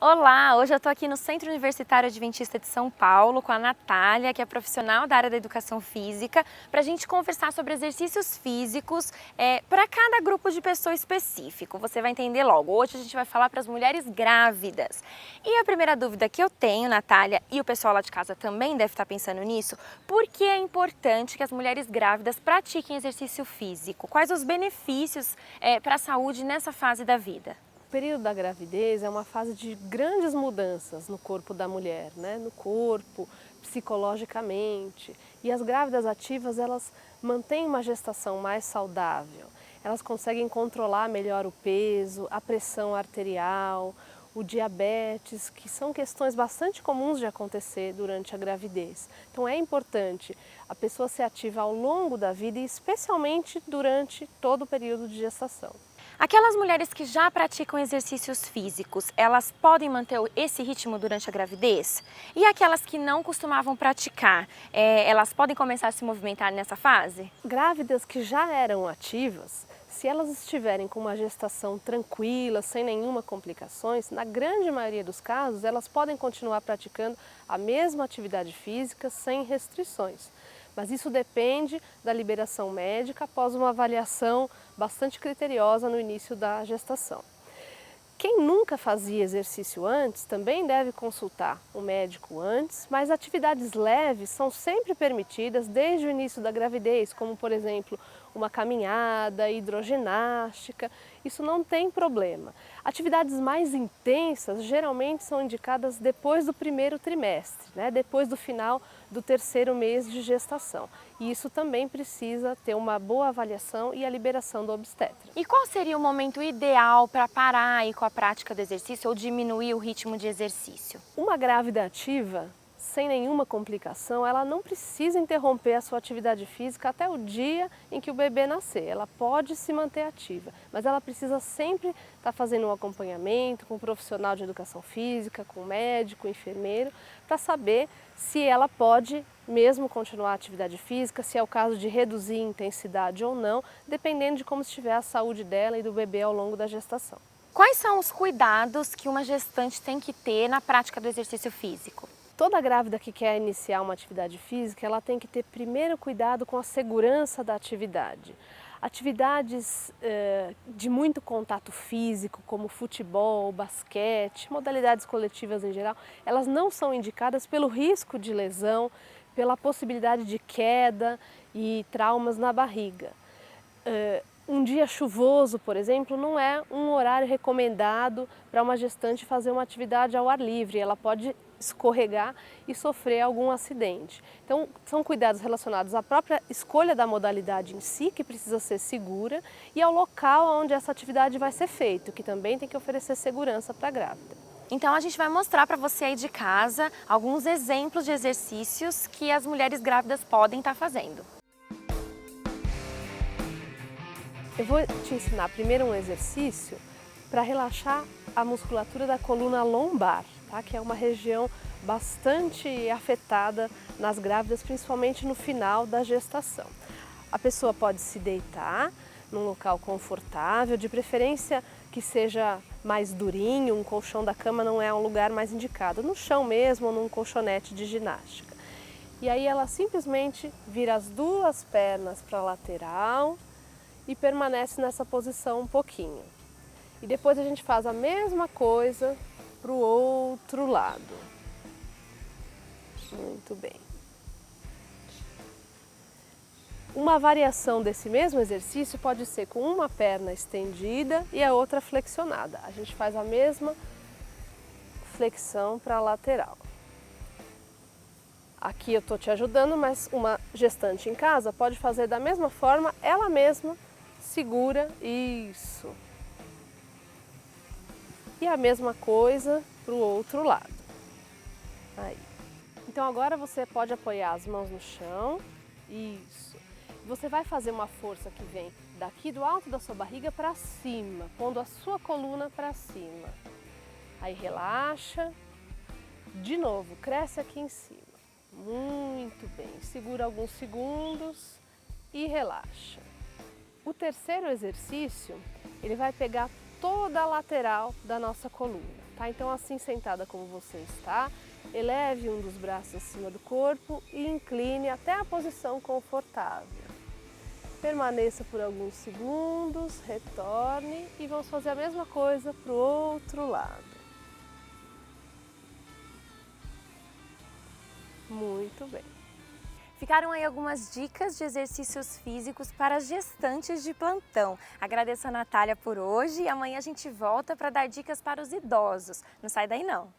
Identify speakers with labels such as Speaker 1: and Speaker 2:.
Speaker 1: Olá, hoje eu estou aqui no Centro Universitário Adventista de São Paulo com a Natália, que é profissional da área da educação física, para a gente conversar sobre exercícios físicos para cada grupo de pessoa específico. Você vai entender logo. Hoje a gente vai falar para as mulheres grávidas. E a primeira dúvida que eu tenho, Natália, e o pessoal lá de casa também deve estar pensando nisso, por que é importante que as mulheres grávidas pratiquem exercício físico? Quais os benefícios para a saúde nessa fase da vida?
Speaker 2: O período da gravidez é uma fase de grandes mudanças no corpo da mulher, né? No corpo, psicologicamente. E as grávidas ativas, elas mantêm uma gestação mais saudável. Elas conseguem controlar melhor o peso, a pressão arterial, o diabetes, que são questões bastante comuns de acontecer durante a gravidez. Então é importante a pessoa ser ativa ao longo da vida e especialmente durante todo o período de gestação.
Speaker 1: Aquelas mulheres que já praticam exercícios físicos, elas podem manter esse ritmo durante a gravidez? E aquelas que não costumavam praticar, elas podem começar a se movimentar nessa fase?
Speaker 2: Grávidas que já eram ativas, se elas estiverem com uma gestação tranquila, sem nenhuma complicações, na grande maioria dos casos, elas podem continuar praticando a mesma atividade física sem restrições. Mas isso depende da liberação médica após uma avaliação bastante criteriosa no início da gestação. Quem nunca fazia exercício antes também deve consultar o médico antes, mas atividades leves são sempre permitidas desde o início da gravidez, como por exemplo uma caminhada, hidroginástica, isso não tem problema. Atividades mais intensas geralmente são indicadas depois do primeiro trimestre, né? Depois do final do terceiro mês de gestação. E isso também precisa ter uma boa avaliação e a liberação do obstetra.
Speaker 1: E qual seria o momento ideal para parar aí com a prática do exercício ou diminuir o ritmo de exercício?
Speaker 2: Uma grávida ativa, sem nenhuma complicação, ela não precisa interromper a sua atividade física até o dia em que o bebê nascer. Ela pode se manter ativa, mas ela precisa sempre estar fazendo um acompanhamento com um profissional de educação física, com um médico, um enfermeiro, para saber se ela pode mesmo continuar a atividade física, se é o caso de reduzir a intensidade ou não, dependendo de como estiver a saúde dela e do bebê ao longo da gestação.
Speaker 1: Quais são os cuidados que uma gestante tem que ter na prática do exercício físico?
Speaker 2: Toda grávida que quer iniciar uma atividade física, ela tem que ter primeiro cuidado com a segurança da atividade. Atividades de muito contato físico, como futebol, basquete, modalidades coletivas em geral, elas não são indicadas pelo risco de lesão, pela possibilidade de queda e traumas na barriga. Um dia chuvoso, por exemplo, não é um horário recomendado para uma gestante fazer uma atividade ao ar livre. Ela pode escorregar e sofrer algum acidente. Então, são cuidados relacionados à própria escolha da modalidade em si, que precisa ser segura, e ao local onde essa atividade vai ser feita, que também tem que oferecer segurança para a grávida.
Speaker 1: Então a gente vai mostrar para você aí de casa alguns exemplos de exercícios que as mulheres grávidas podem estar fazendo.
Speaker 2: Eu vou te ensinar primeiro um exercício para relaxar a musculatura da coluna lombar, tá? Que é uma região bastante afetada nas grávidas, principalmente no final da gestação. A pessoa pode se deitar num local confortável, de preferência que seja mais durinho, um colchão da cama não é um lugar mais indicado, no chão mesmo ou num colchonete de ginástica. E aí ela simplesmente vira as duas pernas para a lateral e permanece nessa posição um pouquinho. E depois a gente faz a mesma coisa para o outro lado. Muito bem. Uma variação desse mesmo exercício pode ser com uma perna estendida e a outra flexionada. A gente faz a mesma flexão para a lateral. Aqui eu estou te ajudando, mas uma gestante em casa pode fazer da mesma forma, ela mesma segura, isso. E a mesma coisa para o outro lado. Aí. Então agora você pode apoiar as mãos no chão, isso. Você vai fazer uma força que vem daqui do alto da sua barriga para cima, pondo a sua coluna para cima. Aí relaxa, de novo, cresce aqui em cima. Muito bem, segura alguns segundos e relaxa. O terceiro exercício, ele vai pegar toda a lateral da nossa coluna. tá? Então assim sentada como você está, eleve um dos braços acima do corpo e incline até a posição confortável. Permaneça por alguns segundos, retorne e vamos fazer a mesma coisa para o outro lado. Muito bem.
Speaker 1: Ficaram aí algumas dicas de exercícios físicos para gestantes de plantão. Agradeço a Natália por hoje e amanhã a gente volta para dar dicas para os idosos. Não sai daí não!